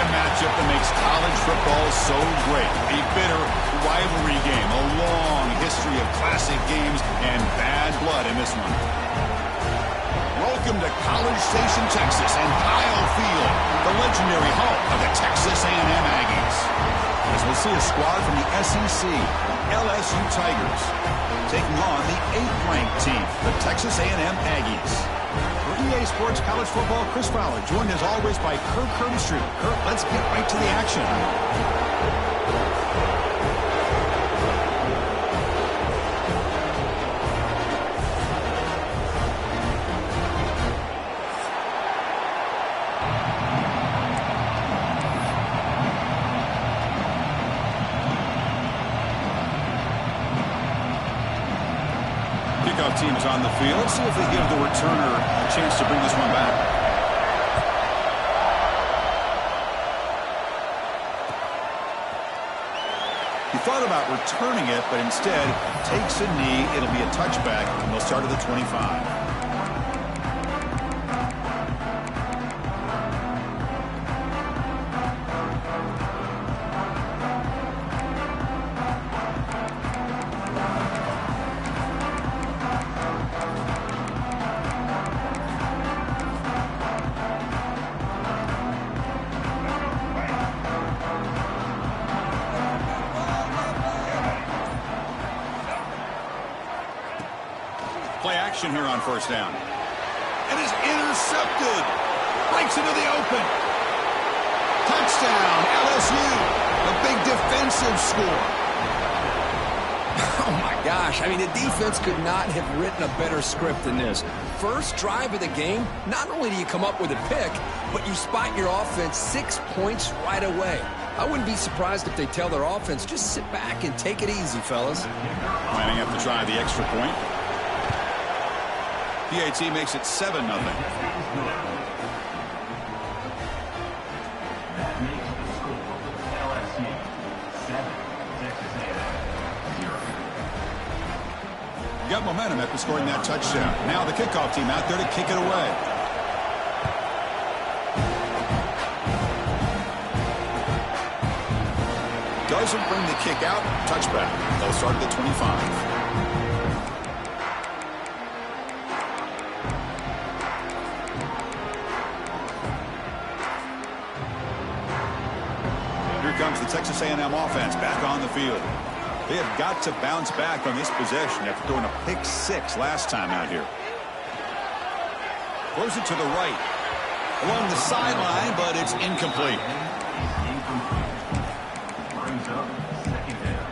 a matchup that makes college football so great. A bitter rivalry game, a long history of classic games, and bad blood in this one. Welcome to College Station, Texas, and Kyle Field, the legendary home of the Texas A&M Aggies. As we'll see a squad from the SEC, LSU Tigers, taking on the 8th-ranked team, the Texas A&M Aggies. For EA Sports College Football, Chris Fowler, joined as always by Kirk Herbstreit. Kirk, let's get right to the action. Kickoff team is on the field. Let's see if they give the returner a chance to bring this one back. He thought about returning it, but instead takes a knee. It'll be a touchback, and they'll start at the 25. Play action here on first down. It is intercepted. Breaks into the open. Touchdown, LSU. A big defensive score. Oh, my gosh. I mean, the defense could not have written a better script than this. First drive of the game, not only do you come up with a pick, but you spot your offense 6 points right away. I wouldn't be surprised if they tell their offense, just sit back and take it easy, fellas. Lining up to try the extra point. PAT makes it 7-0. Got momentum after scoring that touchdown. Now the kickoff team out there to kick it away. Doesn't bring the kick out. Touchback. They'll start at the 25. Comes the Texas A&M offense back on the field. They have got to bounce back on this possession after throwing a pick 6 last time out here. Throws it to the right. Along the sideline, but it's incomplete. Brings up second down.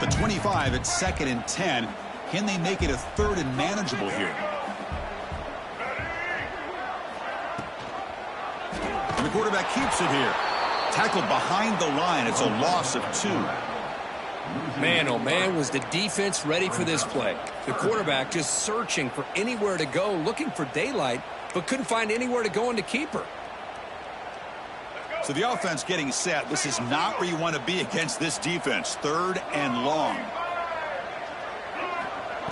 The 25 at 2nd and 10. Can they make it a 3rd and manageable here? And the quarterback keeps it here. Tackled behind the line. It's a loss of 2. Man, oh man, was the defense ready for this play. The quarterback just searching for anywhere to go, looking for daylight, but couldn't find anywhere to go in the keeper. So the offense getting set. This is not where you want to be against this defense. 3rd and long.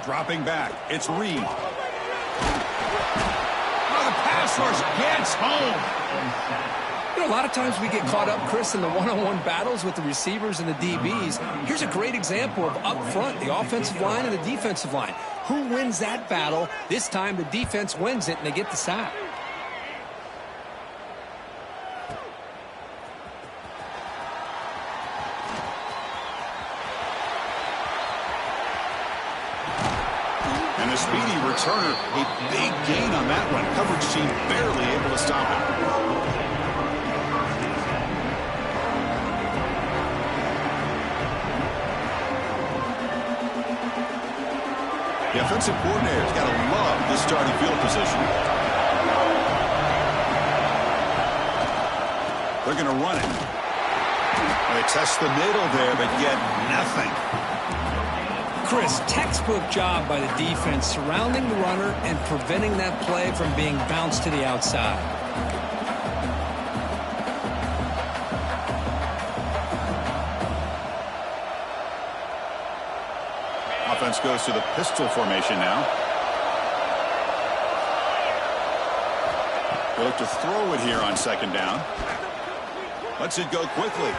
Dropping back. It's Reed. Oh, the pass rush gets home. You know, a lot of times we get caught up, Chris, in the one-on-one battles with the receivers and the DBs. Here's a great example of up front, the offensive line and the defensive line. Who wins that battle? This time the defense wins it, and they get the sack. And a speedy returner, a big gain on that one. Coverage team barely able to stop it. The offensive coordinator's got to love this starting field position. They're going to run it. They test the middle there, but get nothing. Chris, textbook job by the defense surrounding the runner and preventing that play from being bounced to the outside. defense goes to the pistol formation now. They look to throw it here on second down. Lets it go quickly.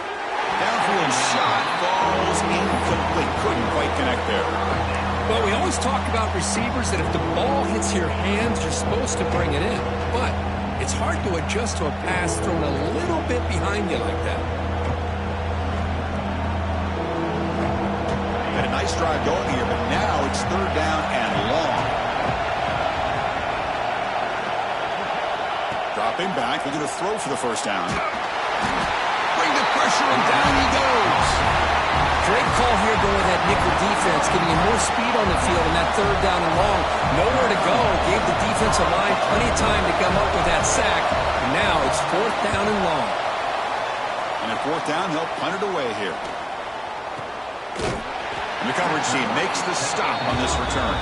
Downfield shot falls incomplete. Couldn't quite connect there. Well, we always talk about receivers that if the ball hits your hands, you're supposed to bring it in. But it's hard to adjust to a pass thrown a little bit behind you like that. Got a nice drive going here, but now it's third down and long. Dropping back, looking to throw for the first down. Bring the pressure, and down he goes. Great call here going with that nickel defense, giving him more speed on the field in that third down and long. Nowhere to go. Gave the defensive line plenty of time to come up with that sack. And now it's fourth down and long. And at fourth down, they'll punt it away here. And the coverage team makes the stop on this return.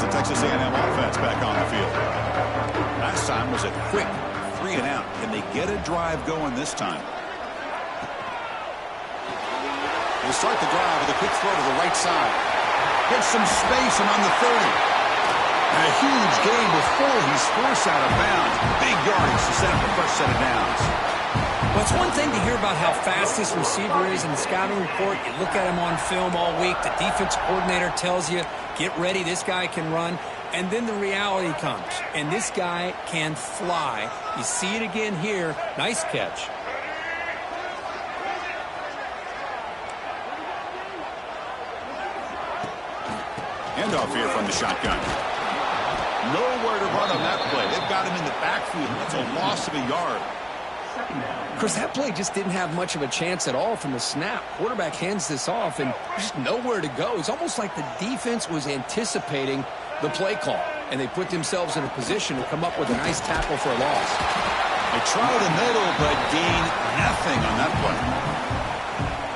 Texas A&M offense back on the field. Last time was a quick 3-and-out. Can they get a drive going this time? We'll start the drive with a quick throw to the right side. Gets some space and on the 30. And a huge gain before he's forced out of bounds. Big yardage to set up the first set of downs. Well, it's one thing to hear about how fast this receiver is in the scouting report. You look at him on film all week. The defense coordinator tells you, get ready, this guy can run. And then the reality comes, and this guy can fly. You see it again here. Nice catch. Handoff here from the shotgun. Nowhere to run on that play. They've got him in the backfield. That's a loss of a yard. Chris, that play just didn't have much of a chance at all from the snap. Quarterback hands this off, and there's just nowhere to go. It's almost like the defense was anticipating the play call, and they put themselves in a position to come up with a nice tackle for a loss. They try the middle, but gain nothing on that play.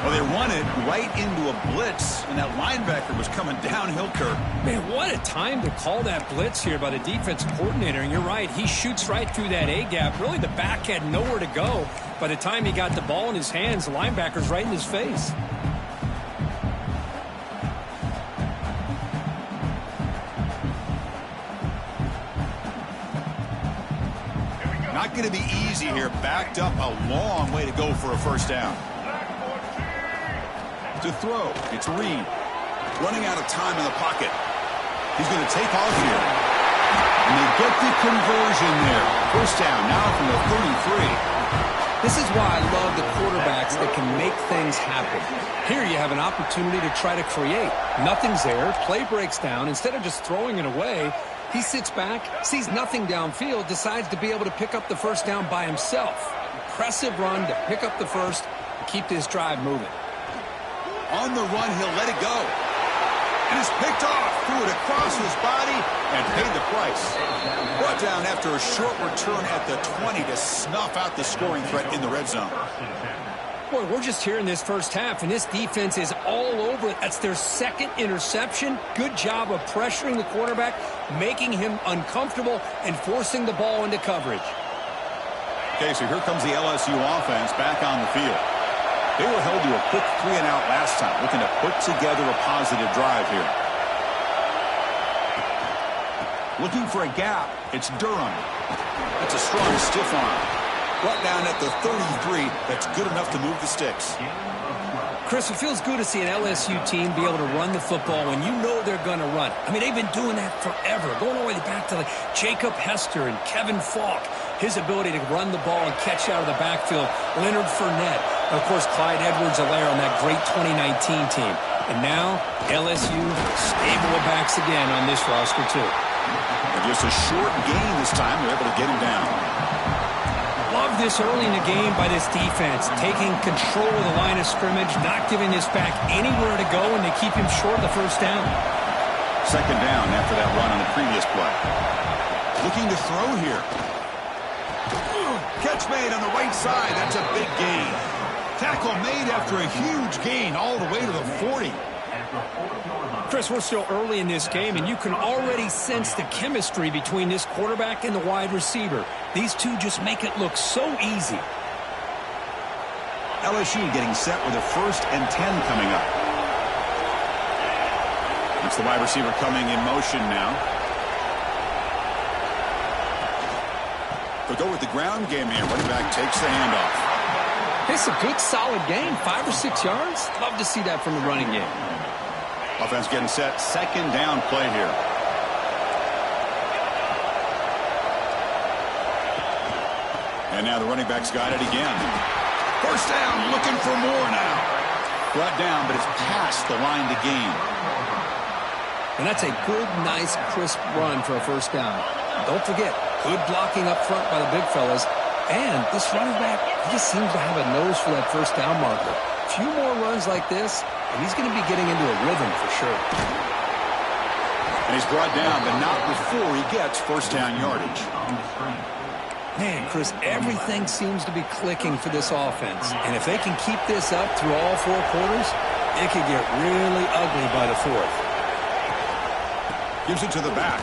Well, they run it right into a blitz, and that linebacker was coming downhill, Kirk. Man, what a time to call that blitz here by the defense coordinator. And you're right, he shoots right through that A-gap. Really, the back had nowhere to go. By the time he got the ball in his hands, the linebacker's right in his face. Not going to be easy here. Backed up a long way to go for a first down. To throw, it's Reed. Running out of time in the pocket. He's going to take off here. And they get the conversion there. First down now from the 33. This is why I love the quarterbacks that can make things happen. Here you have an opportunity to try to create. Nothing's there. Play breaks down. Instead of just throwing it away, he sits back, sees nothing downfield, decides to be able to pick up the first down by himself. Impressive run to pick up the first and keep this drive moving. On the run, he'll let it go. And it's picked off. Threw it across his body and paid the price. Brought down after a short return at the 20 to snuff out the scoring threat in the red zone. Boy, we're just here in this first half, and this defense is all over it. That's their second interception. Good job of pressuring the quarterback, making him uncomfortable, and forcing the ball into coverage. Okay, so here comes the LSU offense back on the field. They were held to a quick 3-and-out last time, looking to put together a positive drive here. Looking for a gap, it's Durham. That's a strong stiff arm. Brought down at the 33, that's good enough to move the sticks. Chris, it feels good to see an LSU team be able to run the football when you know they're going to run. I mean, they've been doing that forever, going all the way back to like Jacob Hester and Kevin Falk. His ability to run the ball and catch out of the backfield, Leonard Fournette, and of course Clyde Edwards-Helaire on that great 2019 team. And now LSU stable of backs again on this roster too. And just a short gain this time. They're able to get him down. Love this early in the game by this defense, taking control of the line of scrimmage, not giving this back anywhere to go, and they keep him short of the first down. Second down after that run on the previous play. Looking to throw here. Catch made on the right side. That's a big gain. Tackle made after a huge gain all the way to the 40. Chris, we're still early in this game, and you can already sense the chemistry between this quarterback and the wide receiver. These two just make it look so easy. LSU getting set with a 1st and 10 coming up. It's the wide receiver coming in motion now. They'll go with the ground game here. Running back takes the handoff. It's a good, solid game. 5 or 6 yards. Love to see that from the running game. Offense getting set. 2nd down play here. And now the running back's got it again. 1st down, looking for more now. Brought down, but it's past the line to gain. And that's a good, nice, crisp run for a 1st down. Don't forget, good blocking up front by the big fellas. And this running back, he just seems to have a nose for that 1st down marker. A few more runs like this, and he's going to be getting into a rhythm for sure. And he's brought down, but not before he gets 1st down yardage. Man, Chris, everything seems to be clicking for this offense. And if they can keep this up through all 4 quarters, it could get really ugly by the 4th. Gives it to the back.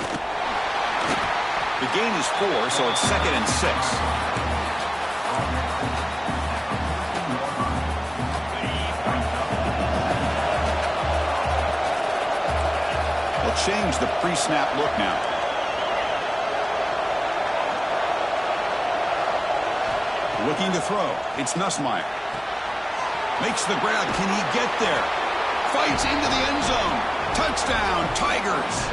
The gain is 4, so it's 2nd and 6. They'll change the pre-snap look now. Looking to throw. It's Nussmeier. Makes the grab. Can he get there? Fights into the end zone. Touchdown, Tigers.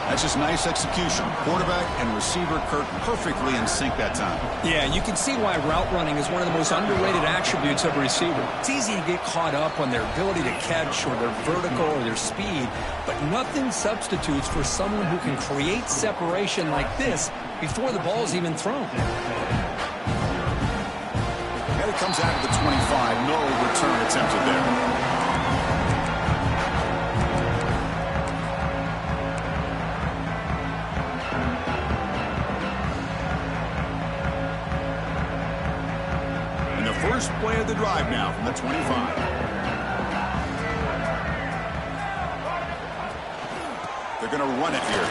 That's just nice execution. Quarterback and receiver Kirk perfectly in sync that time. Yeah, you can see why route running is one of the most underrated attributes of a receiver. It's easy to get caught up on their ability to catch or their vertical or their speed, but nothing substitutes for someone who can create separation like this before the ball is even thrown. And it comes out of the 25. No return attempted there. First play of the drive now from the 25. They're going to run it here.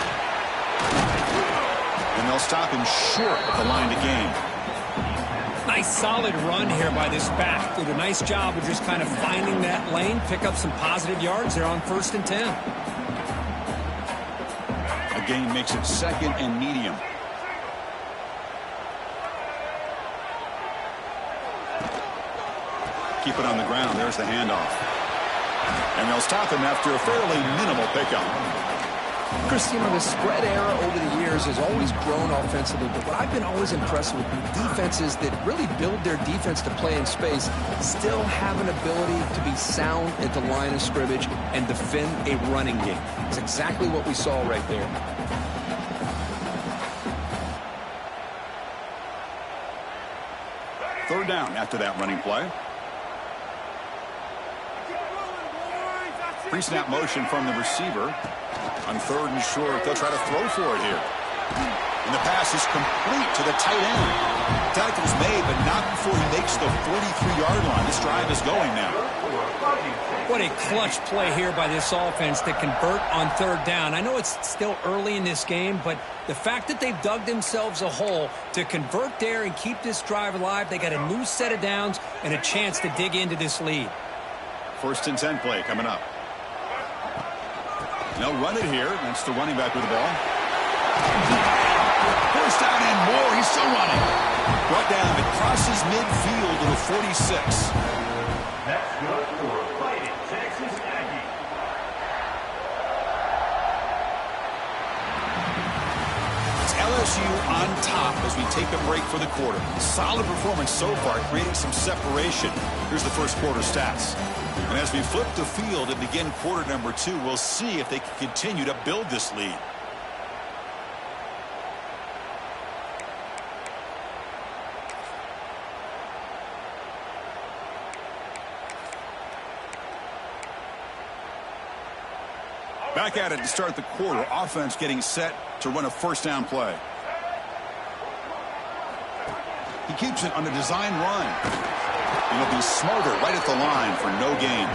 And they'll stop him short of the line to gain. Nice solid run here by this back. Did a nice job of just kind of finding that lane, pick up some positive yards there on 1st and 10. A gain makes it 2nd and medium. Keep it on the ground. There's the handoff. And they'll stop him after a fairly minimal pickup. Chris, you know, the spread era over the years has always grown offensively, but what I've been always impressed with defenses that really build their defense to play in space still have an ability to be sound at the line of scrimmage and defend a running game. It's exactly what we saw right there. Third down after that running play. Pre-snap motion from the receiver. On 3rd and short, they'll try to throw for it here. And the pass is complete to the tight end. Tackle's made, but not before he makes the 43-yard line. This drive is going now. What a clutch play here by this offense to convert on 3rd down. I know it's still early in this game, but the fact that they've dug themselves a hole to convert there and keep this drive alive, they got a new set of downs and a chance to dig into this lead. 1st and 10 play coming up. They'll run it here. That's the running back with the ball. 1st down and more. He's still running. Brought down. It crosses midfield to the 46. That's good for a Fighting Texas Aggie. It's LSU on top as we take a break for the quarter. Solid performance so far, creating some separation. Here's the first quarter stats. And as we flip the field and begin quarter number 2, we'll see if they can continue to build this lead. Back at it to start the quarter. Offense getting set to run a 1st down play. He keeps it on a design run. And he'll be smothered right at the line for no gain.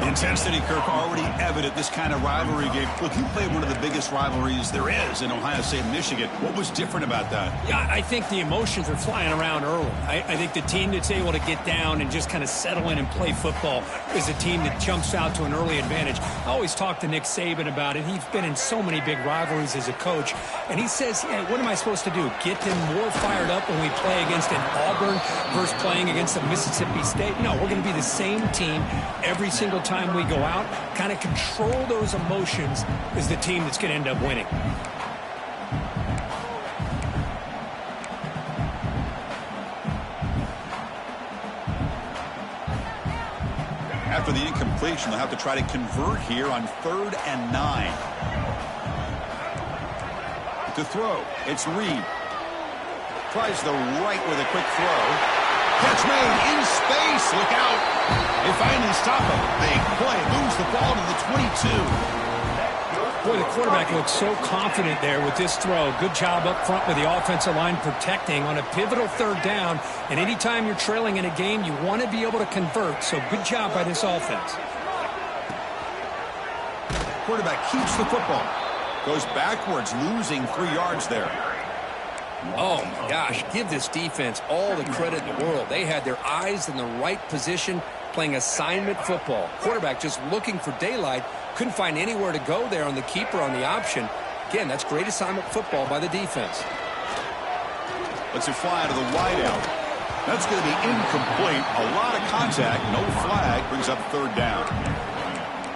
Intensity, Kirk, already evident this kind of rivalry game. Look, you played one of the biggest rivalries there is in Ohio State and Michigan. What was different about that? Yeah, I think the emotions are flying around early. I think the team that's able to get down and just kind of settle in and play football is a team that jumps out to an early advantage. I always talk to Nick Saban about it. He's been in so many big rivalries as a coach, and he says, yeah, what am I supposed to do? Get them more fired up when we play against an Auburn versus playing against a Mississippi State? No, we're going to be the same team every single time we go out. Kind of control those emotions is the team that's going to end up winning. After the incompletion, they'll have to try to convert here on 3rd and 9. To throw, it's Reed. Tries the right with a quick throw. Catch made in space. Look out. They finally stop him. Big play. Moves the ball to the 22. Boy, the quarterback looks so confident there with this throw. Good job up front with the offensive line protecting on a pivotal 3rd down. And anytime you're trailing in a game, you want to be able to convert. So good job by this offense. Quarterback keeps the football. Goes backwards, losing 3 yards there. Oh, my gosh, give this defense all the credit in the world. They had their eyes in the right position, playing assignment football. Quarterback just looking for daylight. Couldn't find anywhere to go there on the keeper on the option. Again, that's great assignment football by the defense. Lets it fly to the wideout. That's going to be incomplete. A lot of contact, no flag, brings up 3rd down.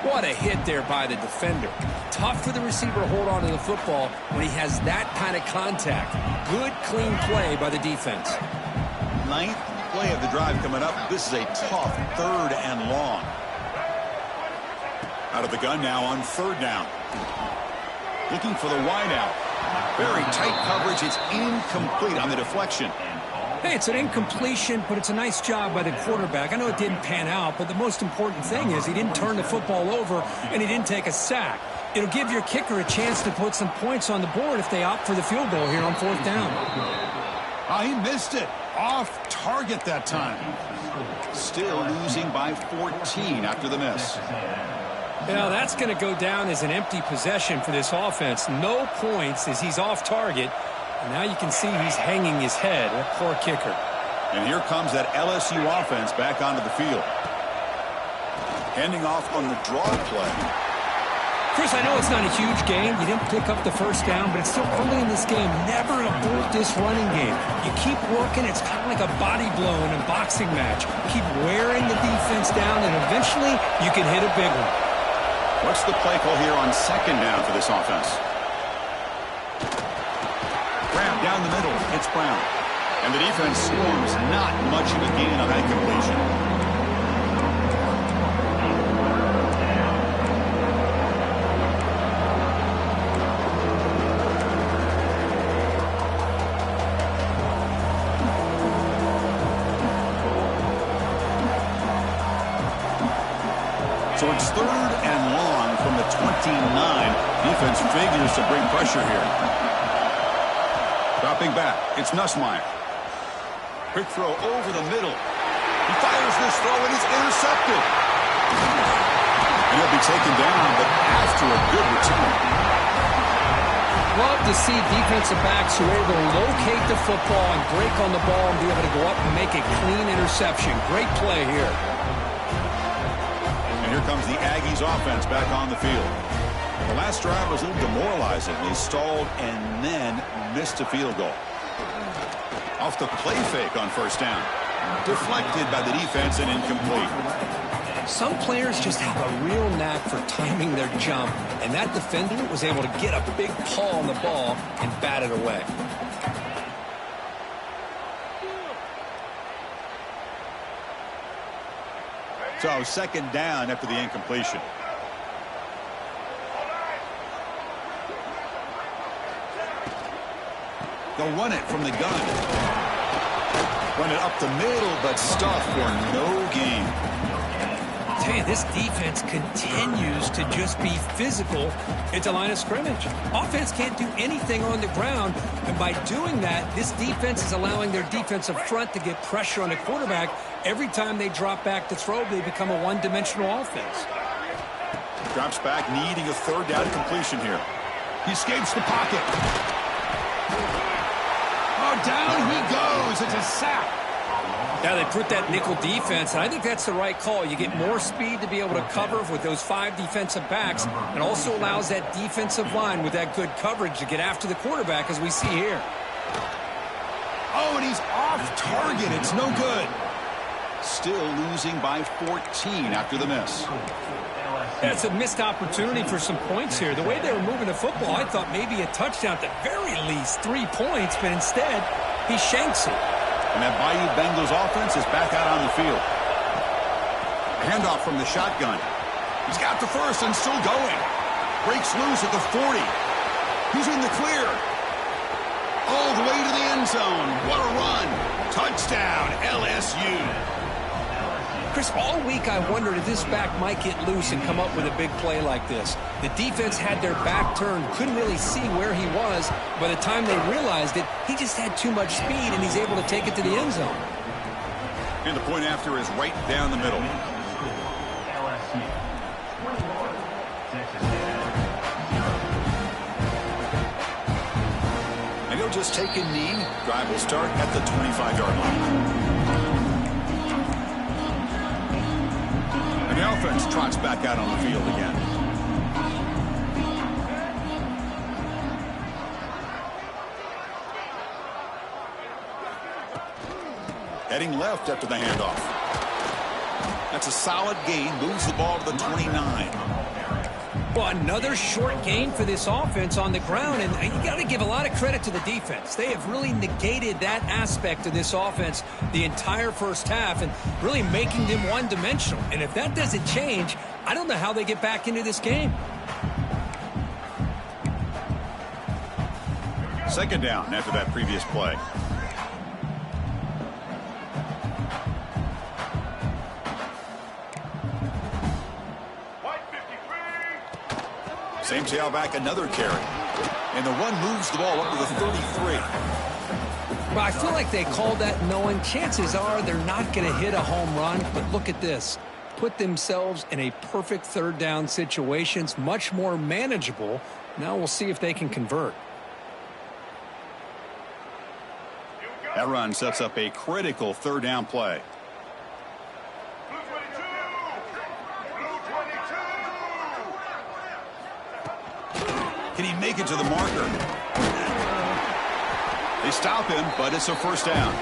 What a hit there by the defender. Tough for the receiver to hold on to the football when he has that kind of contact. Good, clean play by the defense. 9th play of the drive coming up. This is a tough 3rd and long. Out of the gun now on 3rd down. Looking for the wideout. Very tight coverage. It's incomplete on the deflection. Hey, it's an incompletion, but it's a nice job by the quarterback. I know it didn't pan out, but the most important thing is he didn't turn the football over and he didn't take a sack. It'll give your kicker a chance to put some points on the board if they opt for the field goal here on 4th down. Oh, he missed it. Off target that time. Still losing by 14 after the miss. Now that's going to go down as an empty possession for this offense. No points as he's off target. And now you can see he's hanging his head. That poor kicker. And here comes that LSU offense back onto the field. Handing off on the draw play. Chris, I know it's not a huge game. You didn't pick up the 1st down, but it's still early in this game. Never abort this running game. You keep working. It's kind of like a body blow in a boxing match. Keep wearing the defense down, and eventually you can hit a big one. What's the play call here on 2nd down for this offense? Grab down the middle. It's Brown. And the defense swarms. Not much of a gain on that completion. So it's 3rd and long from the 29. Defense figures to bring pressure here. Dropping back, it's Nussmeier. Quick throw over the middle. He fires this throw and it's intercepted. And he'll be taken down, but after a good return. Love to see defensive backs who are able to locate the football and break on the ball and be able to go up and make a clean interception. Great play here. And here comes the Aggies offense back on the field. The last drive was a little demoralizing. They stalled and then missed a field goal. Off the play fake on 1st down. Deflected by the defense and incomplete. Some players just have a real knack for timing their jump, and that defender was able to get a big paw on the ball and bat it away. So 2nd down after the incompletion. They'll run it from the gun. Run it up the middle, but stuffed for no gain. tell you, this defense continues to just be physical at the line of scrimmage. Offense can't do anything on the ground, and by doing that, this defense is allowing their defensive front to get pressure on the quarterback. Every time they drop back to throw, they become a one-dimensional offense. Drops back, needing a third down completion here. He escapes the pocket. Oh, down he goes. It's a sack. Now they put that nickel defense, and I think that's the right call. You get more speed to be able to cover with those 5 defensive backs. It also allows that defensive line with that good coverage to get after the quarterback, as we see here. Oh, and he's off target. It's no good. Still losing by 14 after the miss. That's a missed opportunity for some points here. The way they were moving the football, I thought maybe a touchdown, at the very least 3 points, but instead he shanks it. And that Bayou Bengals offense is back out on the field. Handoff from the shotgun. He's got the first and still going. Breaks loose at the 40. He's in the clear. All the way to the end zone. What a run. Touchdown, LSU. Chris, all week I wondered if this back might get loose and come up with a big play like this. The defense had their back turned, couldn't really see where he was. By the time they realized it, he just had too much speed, and he's able to take it to the end zone. And the point after is right down the middle. And he'll just take a knee. Drive will start at the 25-yard line. The offense trots back out on the field again. Heading left after the handoff. That's a solid gain. Moves the ball to the 29. Well, another short gain for this offense on the ground, and you got to give a lot of credit to the defense. They have really negated that aspect of this offense the entire first half and really making them one-dimensional. And if that doesn't change, I don't know how they get back into this game. Second down after that previous play. Same tailback, another carry. And the run moves the ball up to the 33. Well, I feel like they called that knowing chances are they're not going to hit a home run. But look at this. Put themselves in a perfect third down situations, much more manageable. Now we'll see if they can convert. That run sets up a critical third down play. Can he make it to the marker? They stop him, but it's a first down.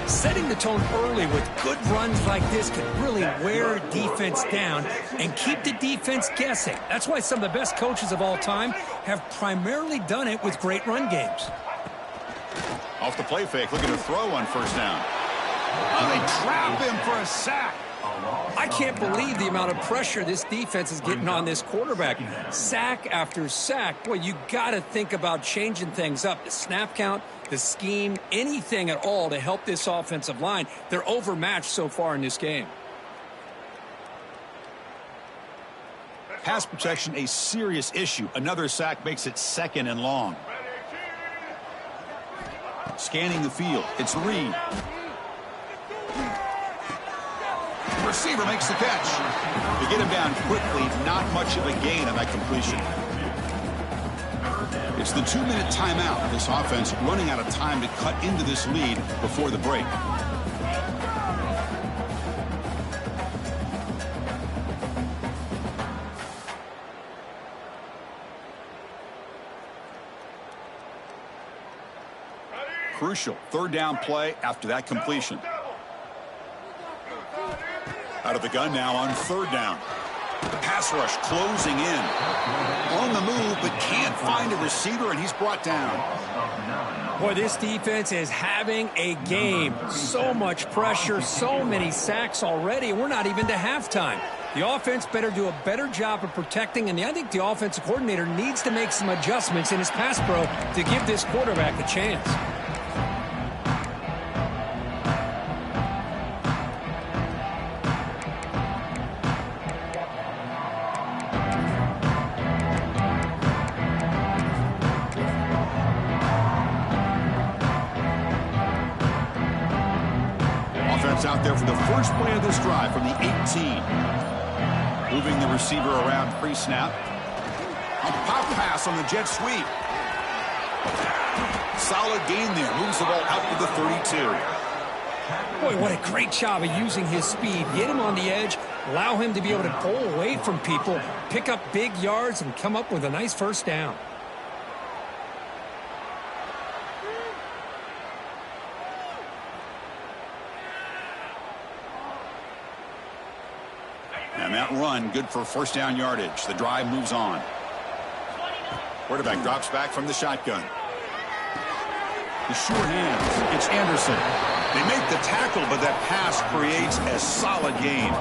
Setting the tone early with good runs like this can really wear defense down and keep the defense guessing. That's why some of the best coaches of all time have primarily done it with great run games. Off the play fake, looking to throw on first down. Oh, they trap him for a sack. I can't believe the amount of pressure this defense is getting on this quarterback. Sack after sack. Boy, you got to think about changing things up. The snap count, the scheme, anything at all to help this offensive line. They're overmatched so far in this game. Pass protection, a serious issue. Another sack makes it second and long. Scanning the field. It's Reed. Receiver makes the catch. To get him down quickly, not much of a gain on that completion. It's the 2-minute timeout. This offense running out of time to cut into this lead before the break. Crucial third down play after that completion. Out of the gun now on third down. The pass rush closing in. On the move, but can't find a receiver, and he's brought down. Boy, this defense is having a game. So much pressure, so many sacks already. We're not even to halftime. The offense better do a better job of protecting, and I think the offensive coordinator needs to make some adjustments in his pass pro to give this quarterback a chance. out there for the first play of this drive from the 18. Moving the receiver around pre-snap. A pop pass on the jet sweep. Solid gain there. Moves the ball out to the 32. Boy, what a great job of using his speed. Get him on the edge, allow him to be able to pull away from people, pick up big yards, and come up with a nice first down. And that run, good for first down yardage. The drive moves on. Quarterback drops back from the shotgun. The sure hands. It's Anderson. They make the tackle, but that pass creates a solid gain.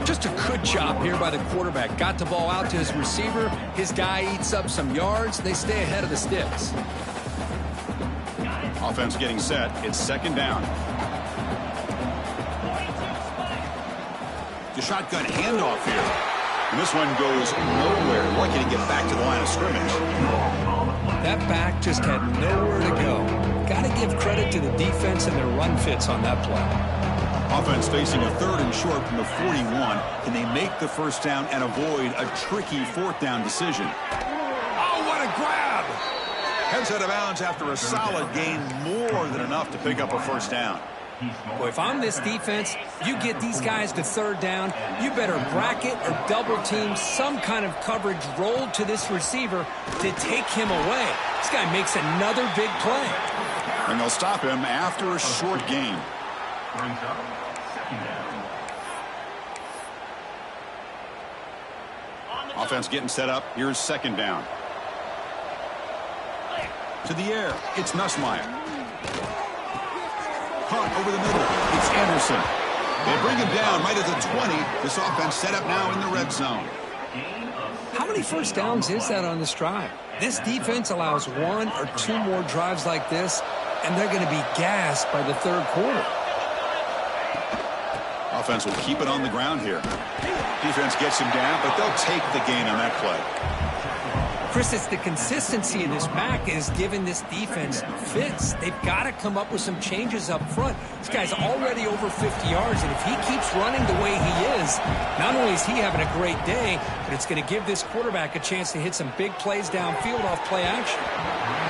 Just a good job here by the quarterback. Got the ball out to his receiver. His guy eats up some yards. They stay ahead of the sticks. Offense getting set. It's second down. The shotgun handoff here. And this one goes nowhere. Lucky to get back to the line of scrimmage. That back just had nowhere to go. Got to give credit to the defense and their run fits on that play. Offense facing a 3rd and short from the 41. Can they make the first down and avoid a tricky 4th down decision? Oh, what a grab! Heads out of bounds after a solid gain, more than enough to pick up a first down. Boy, if I'm this defense, you get these guys to 3rd down, you better bracket or double team some kind of coverage rolled to this receiver to take him away. This guy makes another big play. And they'll stop him after a short gain. Offense getting set up. Here's second down. To the air. It's Nussmeier. Caught over the middle. It's Anderson. They bring him down right at the 20. This offense set up now in the red zone. How many first downs is that on this drive? This defense allows 1 or 2 more drives like this, and they're going to be gassed by the 3rd quarter. Offense will keep it on the ground here. Defense gets him down, but they'll take the gain on that play. Chris, it's the consistency in this back is giving this defense fits. They've got to come up with some changes up front. This guy's already over 50 yards, and if he keeps running the way he is, not only is he having a great day, but it's going to give this quarterback a chance to hit some big plays downfield off play action.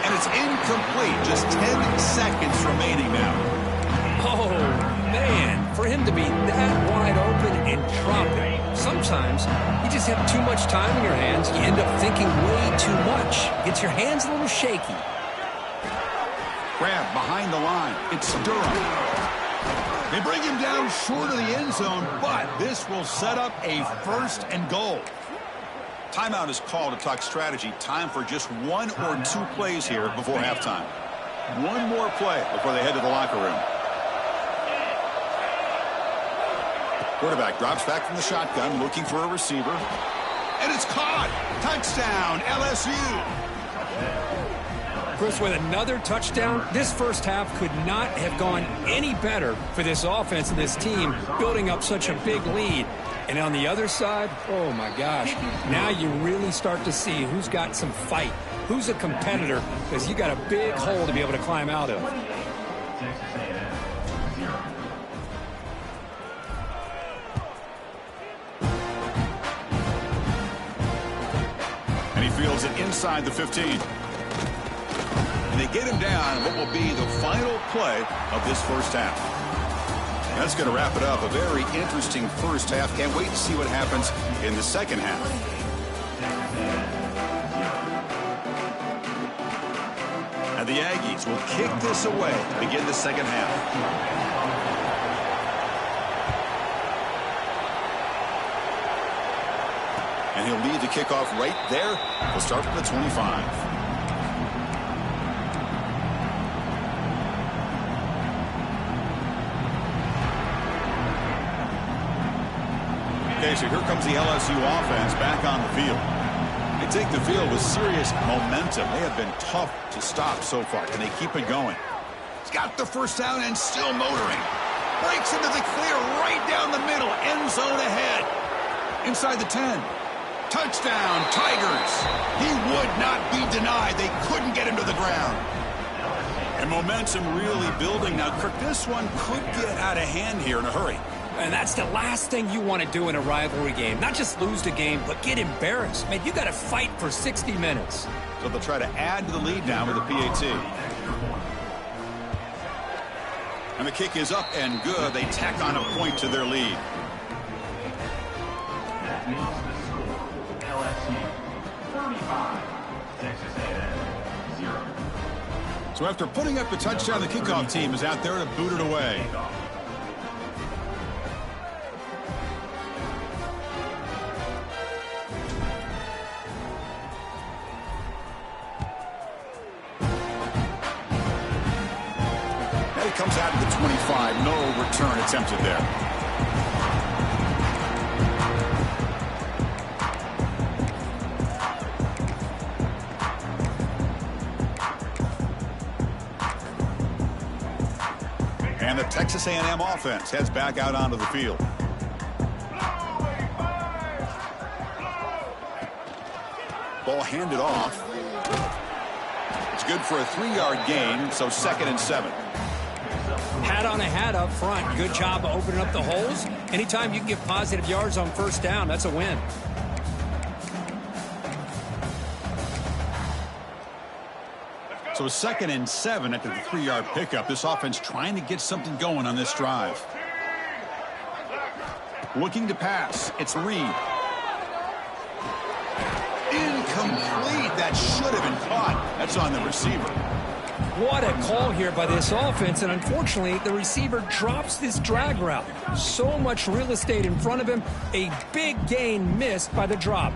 And it's incomplete. Just 10 seconds remaining now. Oh, man, for him to be that wide open and drop it. Sometimes you just have too much time in your hands. You end up thinking way too much. Gets your hands a little shaky. Grab behind the line. It's Durham. They bring him down short of the end zone, but this will set up a 1st and goal. Timeout is called to talk strategy. Time for just 1 or 2 plays here before halftime. 1 more play before they head to the locker room. Quarterback drops back from the shotgun, looking for a receiver. And it's caught. Touchdown, LSU. Chris, with another touchdown, this first half could not have gone any better for this offense and this team, building up such a big lead. And on the other side, oh my gosh, now you really start to see who's got some fight, who's a competitor, because you got a big hole to be able to climb out of. Fields it inside the 15. And they get him down what will be the final play of this first half. That's going to wrap it up. A very interesting first half. Can't wait to see what happens in the second half. And the Aggies will kick this away to begin the second half. And he'll lead the kickoff right there. We'll start from the 25. Okay, so here comes the LSU offense back on the field. They take the field with serious momentum. They have been tough to stop so far. Can they keep it going? He's got the first down and still motoring. Breaks into the clear right down the middle. End zone ahead. Inside the 10. Touchdown, Tigers. He would not be denied. They couldn't get him to the ground. And momentum really building. Now, Kirk, this one could get out of hand here in a hurry. And that's the last thing you want to do in a rivalry game. Not just lose the game, but get embarrassed. Man, you got to fight for 60 minutes. So they'll try to add to the lead now with a PAT. And the kick is up and good. They tack on a point to their lead. That makes the score LSU 35, Texas A&M 0. So after putting up a touchdown, the kickoff team is out there to boot it away. He comes out to the 25. No return attempted there. And the Texas A&M offense heads back out onto the field. Ball handed off. It's good for a 3-yard gain, so 2nd and 7. Hat on a hat up front. Good job of opening up the holes. Anytime you can get positive yards on first down, that's a win. So a 2nd and 7 after the 3-yard pickup. This offense trying to get something going on this drive. Looking to pass. It's Reed. Incomplete. That should have been caught. That's on the receiver. What a call here by this offense, and unfortunately, the receiver drops this drag route. So much real estate in front of him. A big gain missed by the drop.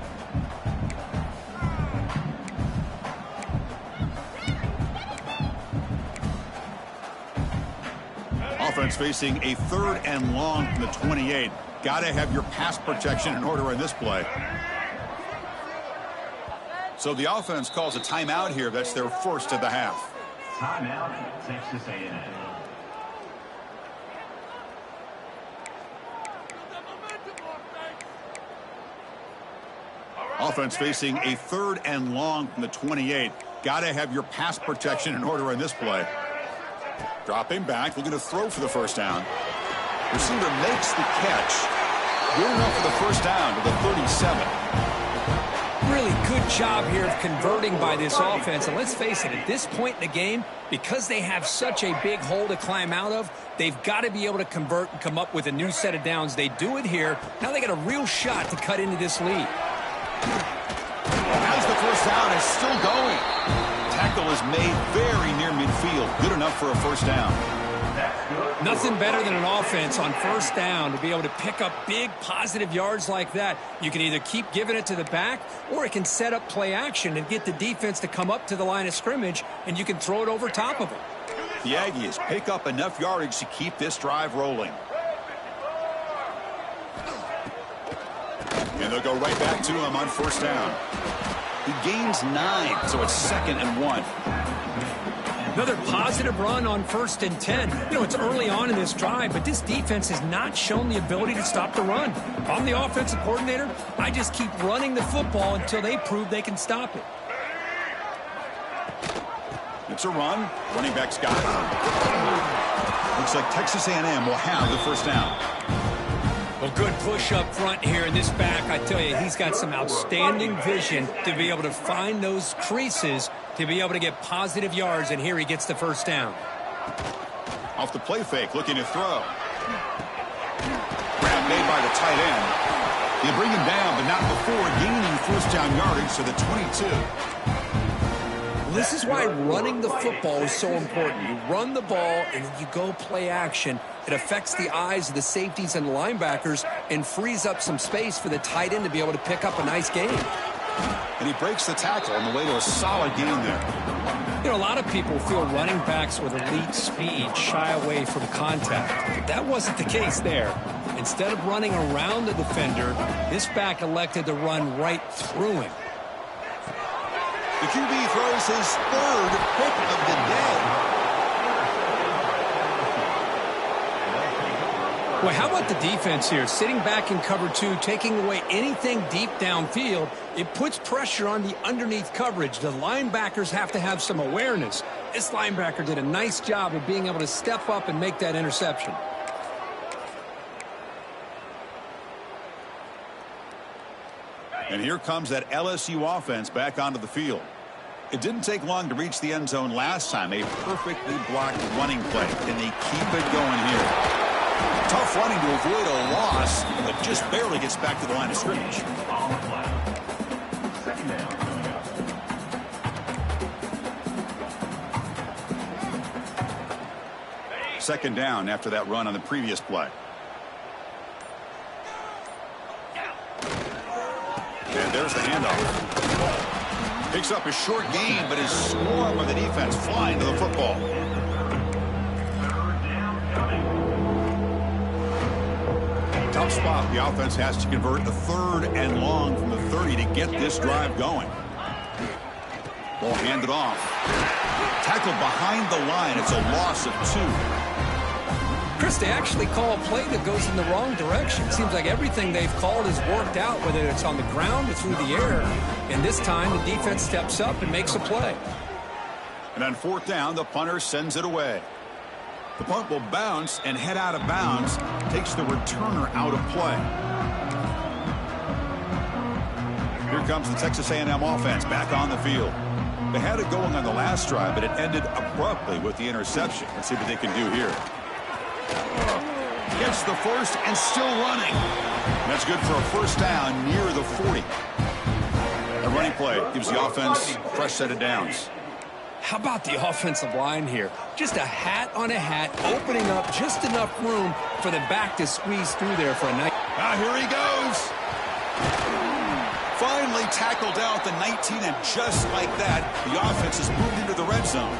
Offense facing a 3rd and long from the 28. Got to have your pass protection in order in this play. So the offense calls a timeout here. That's their first of the half. Timeout, Texas A&M. Offense facing a 3rd and long from the 28. Got to have your pass protection in order in this play. Dropping back, looking to throw for the first down. Receiver makes the catch. Good enough for the first down to the 37. Really good job here of converting by this offense. And let's face it, at this point in the game, because they have such a big hole to climb out of, they've got to be able to convert and come up with a new set of downs. They do it here. Now they got a real shot to cut into this lead. As the first down is still going. Tackle is made very near midfield. Good enough for a first down. Nothing better than an offense on first down to be able to pick up big positive yards like that. You can either keep giving it to the back, or it can set up play action and get the defense to come up to the line of scrimmage, and you can throw it over top of them. The Aggies pick up enough yardage to keep this drive rolling. And they'll go right back to him on first down. He gains 9, so it's 2nd and 1. Another positive run on 1st and 10. You know, it's early on in this drive, but this defense has not shown the ability to stop the run. If I'm the offensive coordinator, I just keep running the football until they prove they can stop it. It's a run. Running back's got it. Looks like Texas A&M will have the first down. Well, good push up front here in this back. I tell you, he's got some outstanding vision to be able to find those creases to be able to get positive yards, and here he gets the first down. Off the play fake, looking to throw. Grab made by the tight end. They bring him down, but not before gaining first down yardage to the 22. This is why running the football is so important. You run the ball and you go play action. It affects the eyes of the safeties and the linebackers and frees up some space for the tight end to be able to pick up a nice gain. And he breaks the tackle on the way to a solid gain there. You know, a lot of people feel running backs with elite speed shy away from contact. But that wasn't the case there. Instead of running around the defender, this back elected to run right through him. The QB throws his 3rd pick of the day. Well, how about the defense here? Sitting back in cover 2, taking away anything deep downfield. It puts pressure on the underneath coverage. The linebackers have to have some awareness. This linebacker did a nice job of being able to step up and make that interception. And here comes that LSU offense back onto the field. It didn't take long to reach the end zone last time. A perfectly blocked running play. Can they keep it going here? Tough running to avoid a loss, but just barely gets back to the line of scrimmage. Second down coming up. Second down after that run on the previous play. And there's the handoff. Picks up a short gain, but is scored by the defense flying to the football. Tough spot. The offense has to convert a 3rd and long from the 30 to get this drive going. Ball handed off. Tackled behind the line. It's a loss of 2. Chris, they actually call a play that goes in the wrong direction. It seems like everything they've called has worked out, whether it's on the ground or through the air. And this time, the defense steps up and makes a play. And on 4th down, the punter sends it away. The punt will bounce and head out of bounds. Takes the returner out of play. Here comes the Texas A&M offense back on the field. They had it going on the last drive, but it ended abruptly with the interception. Let's see what they can do here. Gets the first and still running. That's good for a first down near the 40. A running play gives the offense a fresh set of downs. How about the offensive line here? Just a hat on a hat, opening up just enough room for the back to squeeze through there for a nice. Ah, here he goes. Finally tackled down at the 19, and just like that, the offense has moved into the red zone.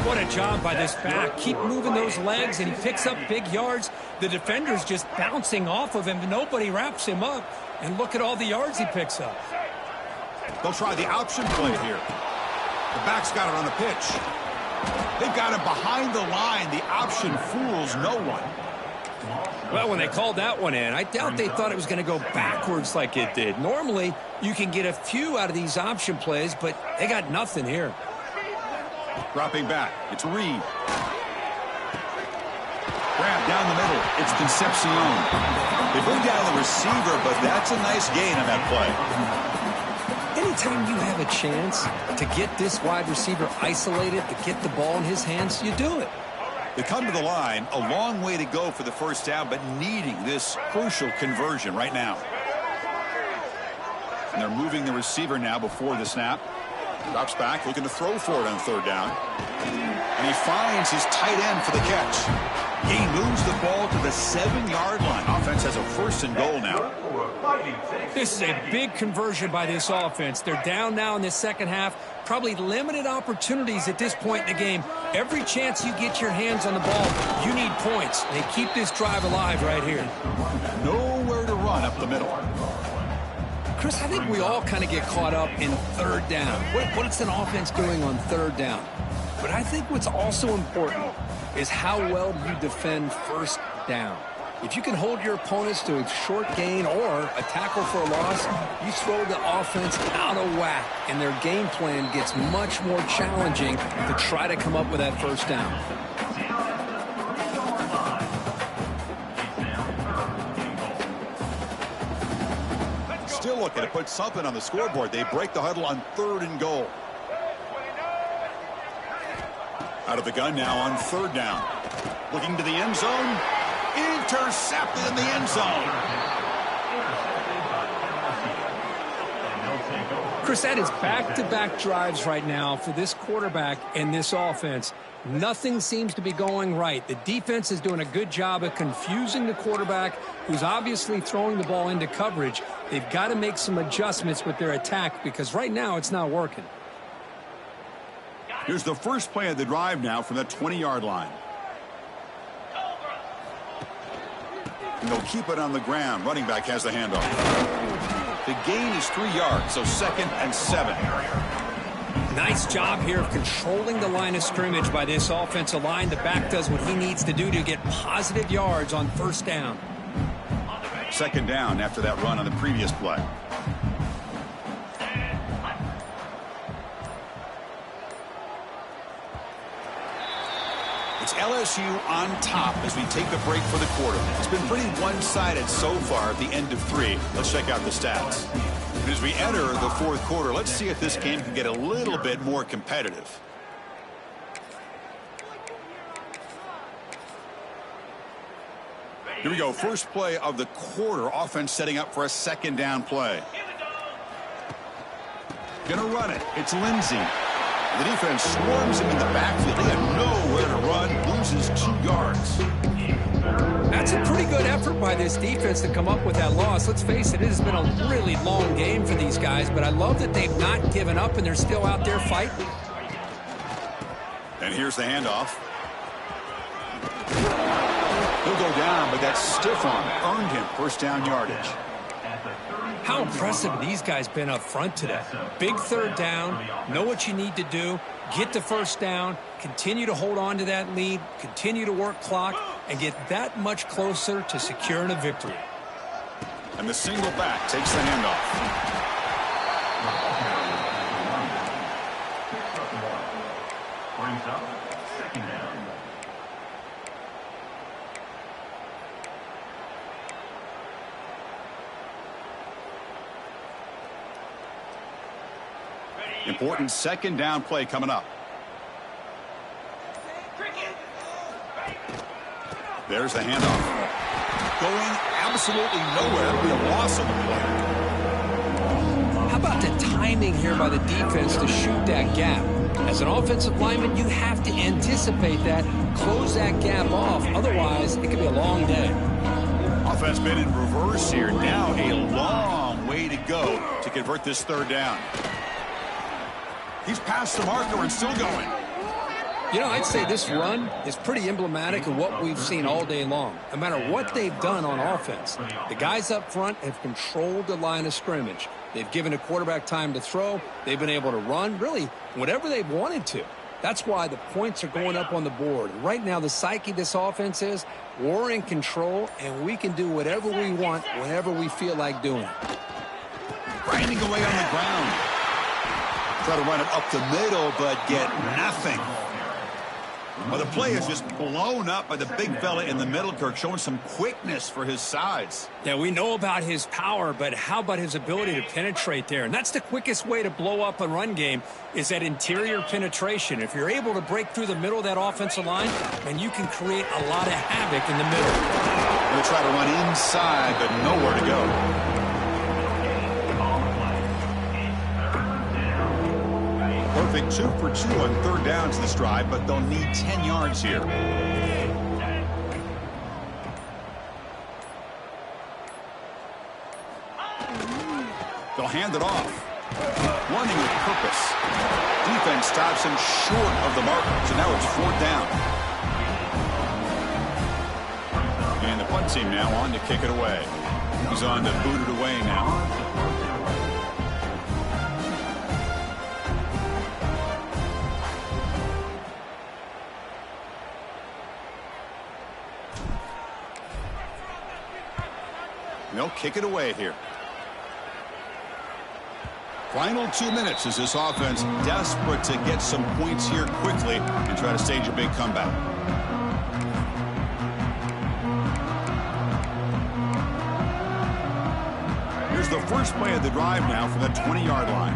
What a job by this back. Keep moving those legs, and he picks up big yards. The defender's just bouncing off of him, and nobody wraps him up. And look at all the yards he picks up. They'll try the option play here. The back's got it on the pitch. They've got him behind the line. The option fools no one. Well, when they called that one in, I doubt they thought it was going to go backwards like it did. Normally, you can get a few out of these option plays, but they got nothing here. Dropping back. It's Reed. Grab down the middle. It's Concepcion. They bring down the receiver, but that's a nice gain on that play. Anytime you have a chance to get this wide receiver isolated, to get the ball in his hands, you do it. They come to the line, a long way to go for the first down, but needing this crucial conversion right now. And they're moving the receiver now before the snap. Drops back, looking to throw for it on 3rd down. And he finds his tight end for the catch. He moves the ball to the 7-yard line. Offense has a 1st and goal now. This is a big conversion by this offense. They're down now in the second half. Probably limited opportunities at this point in the game. Every chance you get your hands on the ball, you need points. They keep this drive alive right here. Nowhere to run up the middle. Chris, I think we all kind of get caught up in 3rd down. What's an offense doing on 3rd down? But I think what's also important is how well do you defend 1st down. If you can hold your opponents to a short gain or a tackle for a loss, you throw the offense out of whack, and their game plan gets much more challenging to try to come up with that 1st down. Still looking to put something on the scoreboard. They break the huddle on 3rd and goal. Out of the gun now on 3rd down. Looking to the end zone. Intercepted in the end zone. Chris, that is back-to-back drives right now for this quarterback and this offense. Nothing seems to be going right. The defense is doing a good job of confusing the quarterback, who's obviously throwing the ball into coverage. They've got to make some adjustments with their attack because right now it's not working. Here's the first play of the drive now from the 20-yard line. And they'll keep it on the ground. Running back has the handoff. The gain is 3 yards, so 2nd and 7. Nice job here of controlling the line of scrimmage by this offensive line. The back does what he needs to do to get positive yards on 1st down. 2nd down after that run on the previous play. It's LSU on top as we take a break for the quarter. It's been pretty one-sided so far at the end of 3. Let's check out the stats. And as we enter the fourth quarter, let's see if this game can get a little bit more competitive. Here we go. First play of the quarter. Offense setting up for a second down play. Gonna run it. It's Lindsey. The defense swarms him in the backfield. He had nowhere to run. Loses 2 yards. That's a pretty good effort by this defense to come up with that loss. Let's face it, it has been a really long game for these guys, but I love that they've not given up and they're still out there fighting. And here's the handoff. He'll go down, but that stiff arm earned him first down yardage. How impressive have these guys been up front today? Big third down, know what you need to do, get the first down, continue to hold on to that lead, continue to work clock, and get that much closer to securing a victory. And the single back takes the handoff. Brings up second down. Important second down play coming up. There's the handoff. Going absolutely nowhere. It'll be a loss of the play. How about the timing here by the defense to shoot that gap? As an offensive lineman, you have to anticipate that, close that gap off. Otherwise, it could be a long day. Offense been in reverse here. Now a long way to go to convert this third down. He's past the marker and still going. You know, I'd say this run is pretty emblematic of what we've seen all day long. No matter what they've done on offense, the guys up front have controlled the line of scrimmage. They've given the quarterback time to throw. They've been able to run, really, whatever they've wanted to. That's why the points are going up on the board. Right now, the psyche of this offense is we're in control, and we can do whatever we want whenever we feel like doing it. Grinding away on the ground. Try to run it up the middle, but get nothing. Well, the play is just blown up by the big fella in the middle, Kirk, showing some quickness for his size. Yeah, we know about his power, but how about his ability to penetrate there? And that's the quickest way to blow up a run game is that interior penetration. If you're able to break through the middle of that offensive line, then you can create a lot of havoc in the middle. They'll try to run inside, but nowhere to go. Perfect 2 for 2 on third downs this drive, but they'll need 10 yards here. They'll hand it off. Running with purpose. Defense stops him short of the marker, so now it's fourth down. And the punt team now on to kick it away. He's on to boot it away now. They'll kick it away here. Final 2 minutes as this offense desperate to get some points here quickly and try to stage a big comeback. Here's the first play of the drive now from the 20-yard line.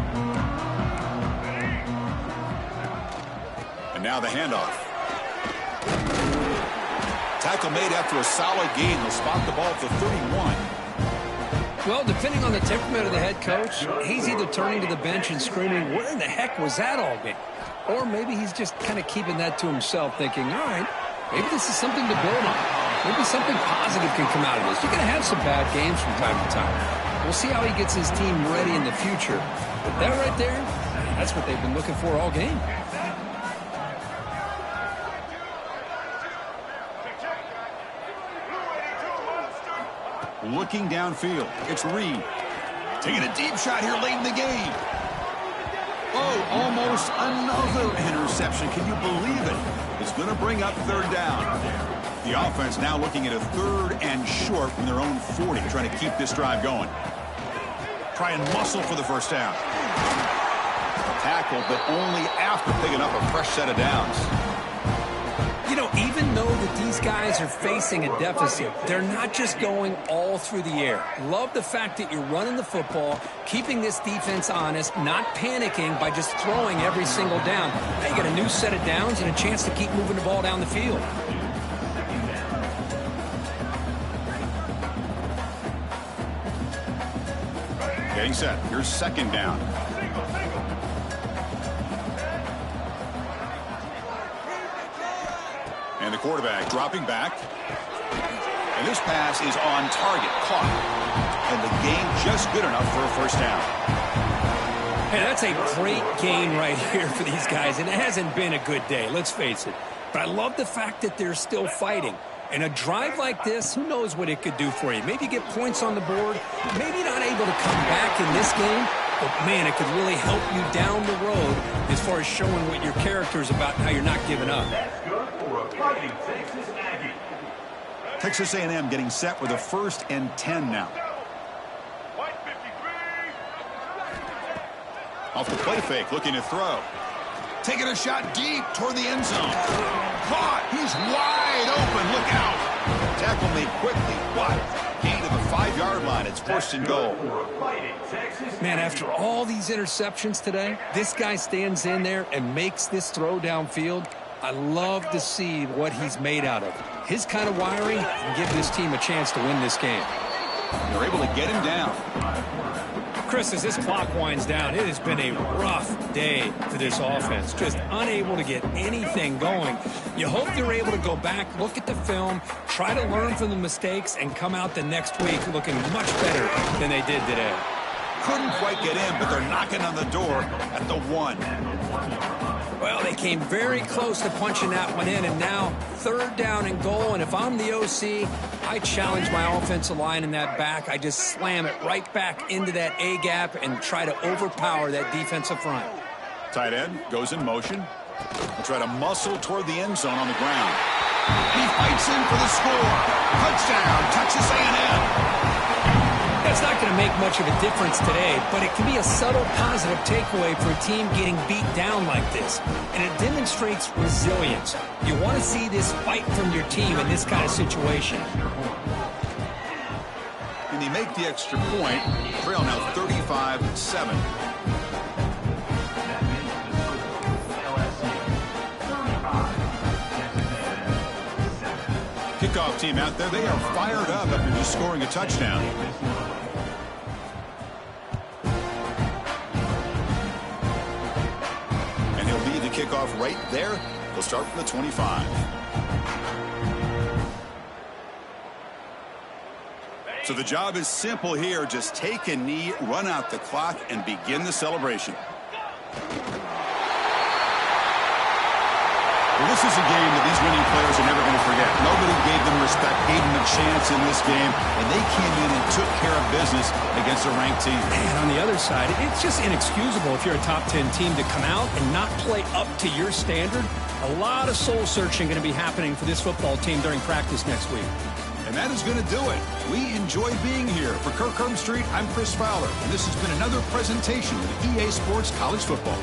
And now the handoff. Tackle made after a solid gain. They'll spot the ball at the 31. Well, depending on the temperament of the head coach, he's either turning to the bench and screaming, where in the heck was that all game? Or maybe he's just kind of keeping that to himself, thinking, all right, maybe this is something to build on. Maybe something positive can come out of this. You're going to have some bad games from time to time. We'll see how he gets his team ready in the future. But that right there, that's what they've been looking for all game. Looking downfield. It's Reed. Taking a deep shot here late in the game. Oh, almost another interception. Can you believe it? It's going to bring up third down. The offense now looking at a 3rd and short from their own 40, trying to keep this drive going. Try and muscle for the first down. Tackle, but only after picking up a fresh set of downs. You know, even though that these guys are facing a deficit, they're not just going all through the air. Love the fact that you're running the football, keeping this defense honest, not panicking by just throwing every single down. Now you got a new set of downs and a chance to keep moving the ball down the field. Getting set. Here's second down. And the quarterback dropping back. And this pass is on target. Caught. And the gain just good enough for a first down. Hey, that's a great gain right here for these guys. And it hasn't been a good day, let's face it. But I love the fact that they're still fighting. And a drive like this, who knows what it could do for you. Maybe get points on the board. Maybe not able to come back in this game. But, man, it could really help you down the road as far as showing what your character is about and how you're not giving up. Texas A&M getting set with a 1st and 10 now. Off the play fake, looking to throw. Taking a shot deep toward the end zone. Caught. He's wide open. Look out. Tackle made quickly. What? Gain to the 5-yard line. It's 1st and goal. Man, after all these interceptions today, this guy stands in there and makes this throw downfield. I love to see what he's made out of. His kind of wiring can give this team a chance to win this game. They're able to get him down. Chris, as this clock winds down, it has been a rough day for this offense. Just unable to get anything going. You hope they're able to go back, look at the film, try to learn from the mistakes, and come out the next week looking much better than they did today. Couldn't quite get in, but they're knocking on the door at the 1. Well, they came very close to punching that one in, and now 3rd down and goal. And if I'm the OC, I challenge my offensive line in that back. I just slam it right back into that A-gap and try to overpower that defensive front. Tight end goes in motion. He'll try to muscle toward the end zone on the ground. And he fights in for the score. Touchdown, Texas A&M. That's not going to make much of a difference today, but it can be a subtle positive takeaway for a team getting beat down like this. And it demonstrates resilience. You want to see this fight from your team in this kind of situation. And they make the extra point. Trail now 35-7. Kickoff team out there. They are fired up after just scoring a touchdown. And he'll lead the kickoff right there. They'll start from the 25. So the job is simple here. Just take a knee, run out the clock, and begin the celebration. Well, this is a game that these winning players are never going to forget. Nobody gave them respect, gave them a chance in this game, and they came in and took care of business against a ranked team. And on the other side, it's just inexcusable if you're a top 10 team to come out and not play up to your standard. A lot of soul searching going to be happening for this football team during practice next week. And that is going to do it. We enjoy being here. For Kirk Herbstreit, I'm Chris Fowler, and this has been another presentation of EA Sports College Football.